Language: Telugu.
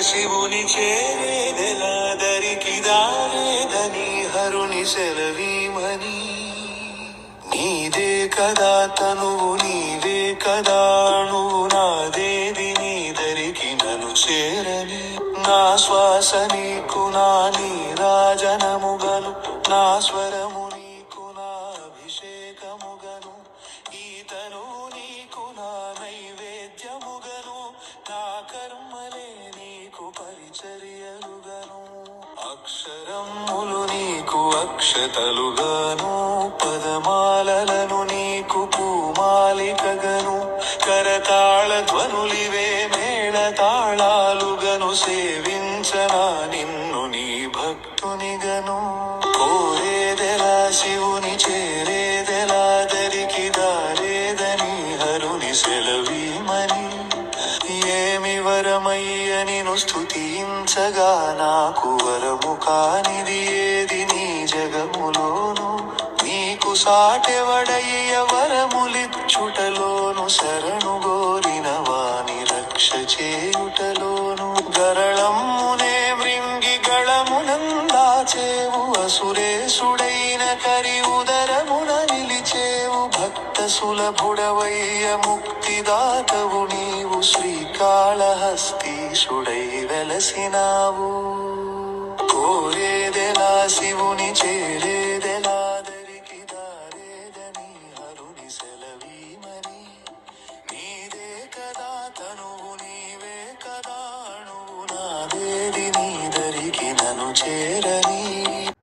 శివుని చేరేదెలా దరికి దారేదని హరుని సెలవీమని. నీదే కదా తనువు నీవే కదా నువ్వు నాదేది నీ దరికి నన్ను చేరని. నా శ్వాస నీకు నా నీరాజనముగను, నా స్వరము నీకు నా అభిషేకముగను, ఈతను నీకు నా నైవేద్యముగను, నా కర్మలే నీకు పరిచర్యలుగను. అక్షరములు నీకు అక్షతలుగాను, పదమాలలను నీకు పూమాలికగను, కరతాళ ధ్వనులివే మేళ తాళాలుగను, సేవించనా నిన్ను నీ భక్తునిగను. కోరేదెలా శివుని చేరేదెలా దరికి దారేదని హరుని సెలవీమని. ఏమి వరమయ్య నిను స్తుతించగా నాకు వరము కానిది ఏది నీ జగములోను. నీకు సాటెవడయ్య వరములిచ్చుటలోను, శరణు గోరిన వాని రక్ష చేయుటలోను. గరళమ్మునే మృంగి గళమునందాచేవు, అసురేసుడైన కరి ఉదరమున నిలిచేవు. భక్త సులభుడవయ్య ముక్తిదాతవు నీవు, శ్రీకాళహస్తీశుడై వెలసినావు. కోరేదెలా శివుని చేరే